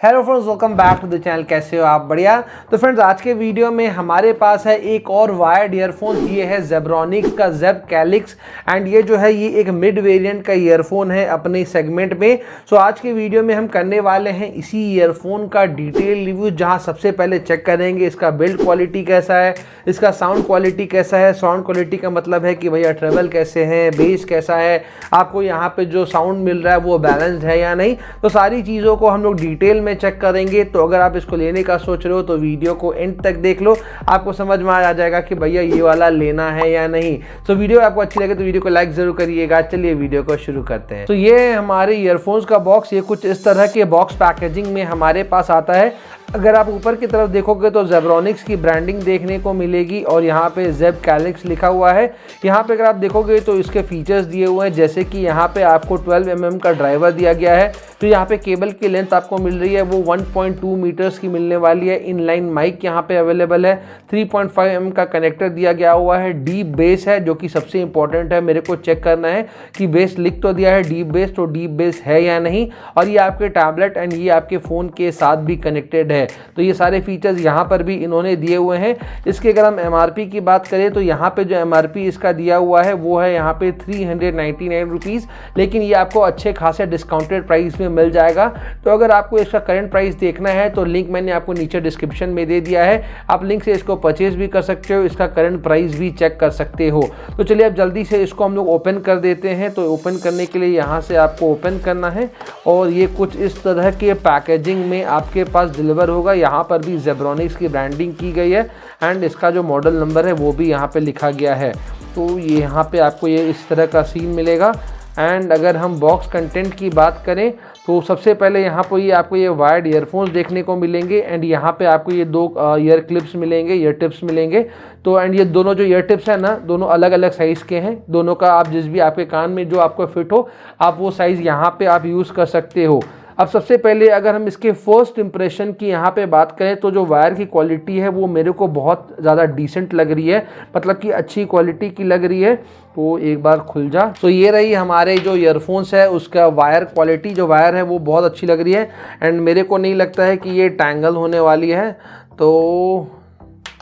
Hello friends, welcome back to the channel. कैसे हो आप? बढ़िया। तो फ्रेंड्स, आज के वीडियो में हमारे पास है एक और वायर्ड ईयरफोन। ये है जेब्रॉनिक्स का जेब कैलिक्स एंड ये जो है ये एक मिड वेरिएंट का ईयरफोन है अपने सेगमेंट में। सो आज के वीडियो में हम करने वाले हैं इसी ईयरफोन का डिटेल रिव्यू, जहां सबसे पहले चेक करेंगे इसका बिल्ड क्वालिटी कैसा है, इसका साउंड क्वालिटी कैसा है। साउंड क्वालिटी का मतलब है कि भैया ट्रेवल कैसे हैं, बेस कैसा है, आपको यहाँ पे जो साउंड मिल रहा है वो बैलेंस्ड है या नहीं। तो सारी चीज़ों को हम लोग डिटेल में चेक करेंगे। तो अगर आप इसको लेने का सोच रहे हो तो वीडियो को एंड तक देख लो, आपको समझ में आ जाएगा कि भैया ये वाला लेना है या नहीं। तो वीडियो आपको अच्छी लगे तो वीडियो को लाइक जरूर करिएगा। चलिए वीडियो को शुरू करते हैं। तो ये हमारे ईयरफोन्स का बॉक्स, ये कुछ इस तरह के बॉक्स पैकेजिंग में हमारे पास आता है। अगर आप ऊपर की तरफ देखोगे तो जेब्रॉनिक्स की ब्रांडिंग देखने को मिलेगी और यहाँ पे जेब कैलिक्स लिखा हुआ है। यहाँ पे अगर आप देखोगे तो इसके फीचर्स दिए हुए हैं, जैसे कि यहाँ पे आपको 12 mm का ड्राइवर दिया गया है। तो यहाँ पे केबल की लेंथ आपको मिल रही है वो 1.2 मीटर्स की मिलने वाली है। इनलाइन माइक यहाँ पे अवेलेबल है। 3.5 mm का कनेक्टर दिया गया हुआ है। डीप बेस है, जो कि सबसे इंपॉर्टेंट है। मेरे को चेक करना है कि बेस लिख तो दिया है डीप बेस, तो डीप बेस है या नहीं। और ये आपके टैबलेट एंड ये आपके फ़ोन के साथ भी कनेक्टेड है। तो ये सारे फीचर्स यहाँ पर भी इन्होंने दिए हुए हैं। इसके अगर हम एमआरपी की बात करें तो यहाँ पे जो एमआरपी इसका दिया हुआ है वो है यहाँ पे 399 रुपीज़, लेकिन ये आपको अच्छे खासे डिस्काउंटेड प्राइस में मिल जाएगा। तो अगर आपको इसका करंट प्राइस देखना है तो लिंक मैंने आपको नीचे डिस्क्रिप्शन में दे दिया है। आप लिंक से इसको परचेज भी कर सकते हो, इसका करंट प्राइस भी चेक कर सकते हो। तो चलिए अब जल्दी से इसको हम लोग ओपन कर देते हैं। तो ओपन करने के लिए यहाँ से आपको ओपन करना है और ये कुछ इस तरह के पैकेजिंग में आपके पास डिलीवर होगा। यहाँ पर भी जेब्रॉनिक्स की ब्रांडिंग की गई है एंड इसका जो मॉडल नंबर है वो भी यहाँ पे लिखा गया है। तो ये यहाँ पे आपको ये इस तरह का सीन मिलेगा। एंड अगर हम बॉक्स कंटेंट की बात करें तो सबसे पहले यहाँ पर ये आपको ये वायर्ड ईयरफोन्स देखने को मिलेंगे एंड यहाँ पे आपको ये दो ईयर क्लिप्स मिलेंगे, ईयर टिप्स मिलेंगे। तो एंड ये दोनों जो ईयर टिप्स है ना, दोनों अलग अलग साइज़ के हैं। दोनों का आप जिस भी आपके कान में जो आपको फिट हो, आप वो साइज़ यहाँ पे आप यूज़ कर सकते हो। अब सबसे पहले अगर हम इसके फर्स्ट इंप्रेशन की यहाँ पे बात करें तो जो वायर की क्वालिटी है वो मेरे को बहुत ज़्यादा डिसेंट लग रही है, मतलब कि अच्छी क्वालिटी की लग रही है। तो एक बार खुल जा। तो ये रही हमारे जो ईयरफोन्स है उसका वायर क्वालिटी, जो वायर है वो बहुत अच्छी लग रही है एंड मेरे को नहीं लगता है कि ये टैंगल होने वाली है। तो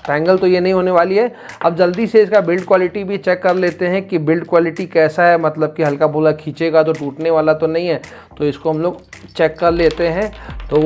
ट्रायंगल तो ये नहीं होने वाली है। अब जल्दी से इसका बिल्ड क्वालिटी भी चेक कर लेते हैं कि बिल्ड क्वालिटी कैसा है, मतलब कि हल्का फुल्का खींचेगा तो टूटने वाला तो नहीं है। तो इसको हम लोग चेक कर लेते हैं। तो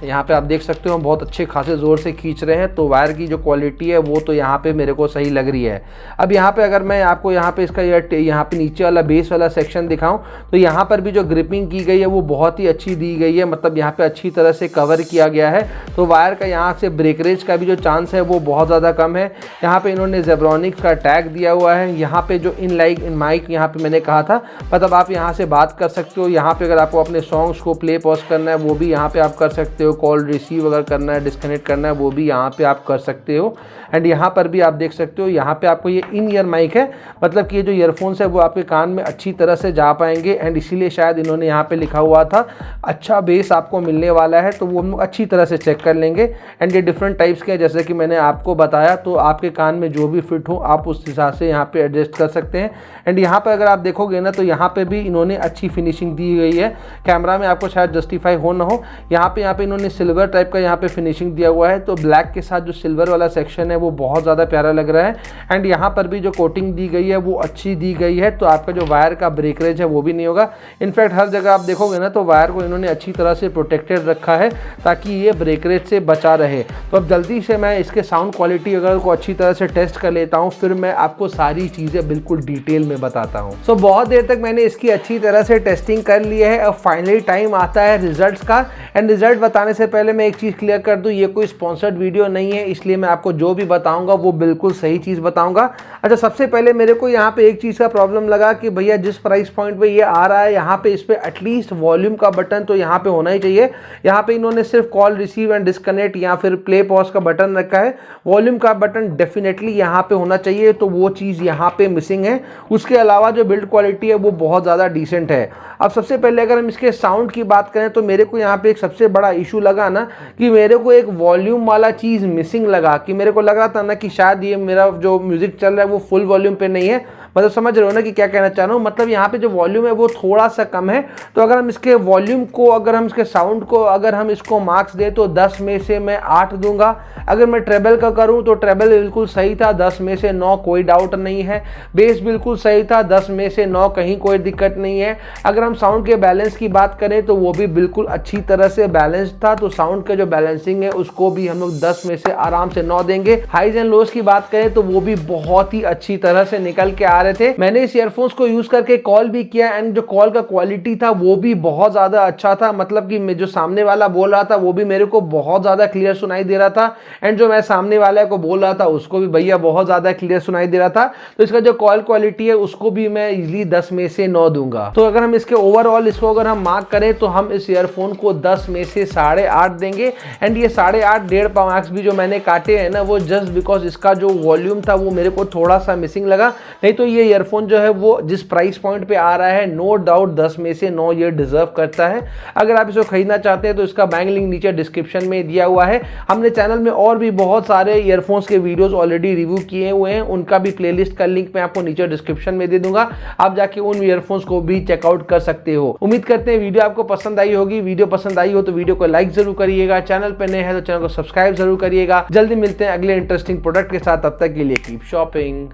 यहाँ पे आप देख सकते हो बहुत अच्छे खासे ज़ोर से खींच रहे हैं। तो वायर की जो क्वालिटी है वो तो यहाँ पे मेरे को सही लग रही है। अब यहाँ पे अगर मैं आपको यहाँ पे इसका यहाँ पे नीचे वाला बेस वाला सेक्शन दिखाऊँ तो यहाँ पर भी जो ग्रिपिंग की गई है वो बहुत ही अच्छी दी गई है, मतलब यहाँ पे अच्छी तरह से कवर किया गया है। तो वायर का यहाँ से ब्रेकरेज का भी जो चांस है वो बहुत ज़्यादा कम है। यहाँ पे इन्होंने जेब्रॉनिक्स का टैग दिया हुआ है। यहाँ पे जो इन माइक यहाँ पे मैंने कहा था, मतलब आप यहाँ से बात कर सकते हो। यहाँ पे अगर आपको अपने सॉन्ग्स को प्ले पॉज करना है वो भी यहाँ पे आप कर सकते हो। कॉल रिसीव अगर करना है, डिस्कनेक्ट करना है, वो भी यहाँ पे आप कर सकते हो। एंड यहाँ पर भी आप देख सकते हो, यहाँ पे आपको ये इन ईयर माइक है, मतलब कि ये जो ईयरफोन्स है वो आपके कान में अच्छी तरह से जा पाएंगे एंड इसीलिए शायद इन्होंने यहाँ पे लिखा हुआ था अच्छा बेस आपको मिलने वाला है। तो वो हम अच्छी तरह से चेक कर लेंगे। एंड ये डिफरेंट टाइप्स के हैं, जैसे कि मैंने आपको बताया। तो आपके कान में जो भी फिट हो आप उस हिसाब से यहाँ पे एडजस्ट कर सकते हैं। एंड यहाँ पे अगर आप देखोगे ना तो यहाँ पे भी इन्होंने अच्छी फिनिशिंग दी गई है। कैमरा में आपको शायद जस्टिफाई हो ना हो, यहाँ पे इन्होंने सिल्वर टाइप का यहाँ पे फिनिशिंग दिया हुआ है। तो ब्लैक के साथ जो सिल्वर वाला सेक्शन है वो बहुत ज़्यादा प्यारा लग रहा है। एंड यहाँ पर भी जो कोटिंग दी गई है वो अच्छी दी गई है। तो आपका जो वायर का ब्रेकरेज है वो भी नहीं होगा। इनफैक्ट हर जगह आप देखोगे ना तो वायर को इन्होंने अच्छी तरह से प्रोटेक्टेड रखा है ताकि ये ब्रेकरेज से बचा रहे। तो अब जल्दी से मैं इसके साउंड क्वालिटी अगर को अच्छी तरह से टेस्ट कर लेता हूँ, फिर मैं आपको सारी चीज़ें बिल्कुल डिटेल में बताता हूँ। सो बहुत देर तक मैंने इसकी अच्छी तरह से टेस्टिंग कर ली है। अब फाइनली टाइम आता है रिजल्ट्स का। एंड रिजल्ट बताने से पहले मैं एक चीज़ क्लियर कर दूँ, ये कोई स्पॉन्सर्ड वीडियो नहीं है, इसलिए मैं आपको जो भी बताऊँगा वो बिल्कुल सही चीज़ बताऊँगा। अच्छा, सबसे पहले मेरे को यहाँ पे एक चीज़ का प्रॉब्लम लगा कि भैया जिस प्राइस पॉइंट पे ये आ रहा है यहाँ पे इस पर एटलीस्ट वॉल्यूम का बटन तो यहाँ पे होना ही चाहिए। यहाँ पे इन्होंने सिर्फ कॉल रिसीव एंड डिस्कनेक्ट या फिर प्ले पॉज का बटन रखा है। वॉल्यूम का बटन डेफिनेटली यहाँ पे होना चाहिए, तो वो चीज़ यहाँ पे मिसिंग है। उसके अलावा जो बिल्ड क्वालिटी है वो बहुत ज़्यादा डिसेंट है। अब सबसे पहले अगर हम इसके साउंड की बात करें तो मेरे को यहाँ पे एक सबसे बड़ा इशू लगा ना कि मेरे को एक वॉल्यूम वाला चीज़ मिसिंग लगा, कि मेरे को लग रहा था ना कि शायद ये मेरा जो म्यूज़िक चल रहा है वो फुल वॉल्यूम पे नहीं है, मतलब समझ रहे हो ना कि क्या कहना चाह रहा हूँ। मतलब यहाँ पे जो वॉल्यूम है वो थोड़ा सा कम है। तो अगर हम इसके वॉल्यूम को, अगर हम इसके साउंड को, अगर हम इसको मार्क्स दे तो 10 में से मैं 8 दूंगा। अगर मैं ट्रेबल का करूं तो ट्रेबल बिल्कुल सही था, 10 में से 9, कोई डाउट नहीं है। बेस बिल्कुल सही था, 10 में से 9, कहीं कोई दिक्कत नहीं है। अगर हम साउंड के बैलेंस की बात करें तो वो भी बिल्कुल अच्छी तरह से बैलेंस था। तो साउंड का जो बैलेंसिंग है उसको भी हम लोग 10 में से आराम से 9 देंगे। हाइज एंड लोज की बात करें तो वो भी बहुत ही अच्छी तरह से निकल के आ रहे थे। मैंने इस ईयरफोन्स को यूज करके कॉल भी किया एंड जो कॉल का क्वालिटी था वो भी बहुत ज्यादा अच्छा था। मतलब कि जो सामने वाला बोल रहा था वो भी मेरे को बहुत ज्यादा क्लियर सुनाई दे रहा था एंड जो मैं सामने वाले को बोल रहा था उसको भी भैया बहुत ज्यादा क्लियर सुनाई दे रहा था। तो इसका जो कॉल क्वालिटी है उसको भी मैं इजीली 10 में से 9 दूंगा। तो अगर हम इसके ओवरऑल इसको अगर हम मार्क करें तो हम इस ईयरफोन को 10 में से 8.5 देंगे। एंड ये 8.5 1.5 मार्क्स भी जो मैंने काटे हैं ना वो जस्ट बिकॉज इसका जो वॉल्यूम था वो मेरे को थोड़ा सा मिसिंग लगा। नहीं तो ये ईयरफोन जो है वो जिस प्राइस पॉइंट पे आ रहा है नो डाउट 10 में से 9 ये डिजर्व करता है। अगर आप इसको खरीदना चाहते हैं तो इसका बैंक लिंक नीचे डिस्क्रिप्शन में दिया हुआ है। हमने चैनल में और भी बहुत सारे ईयरफोन्स के वीडियोस ऑलरेडी रिव्यू किए हुए हैं, उनका भी प्लेलिस्ट का लिंक मैं आपको नीचे डिस्क्रिप्शन में दे दूंगा। आप जाके उन ईयरफोन्स को भी चेकआउट कर सकते हो। उम्मीद करते हैं वीडियो आपको पसंद आई होगी। वीडियो पसंद आई हो तो वीडियो को लाइक जरूर करिएगा, चैनल पे नए हैं तो चैनल को सब्सक्राइब जरूर करिएगा। जल्दी मिलते हैं अगले इंटरेस्टिंग प्रोडक्ट के साथ, तब तक के लिए कीप शॉपिंग।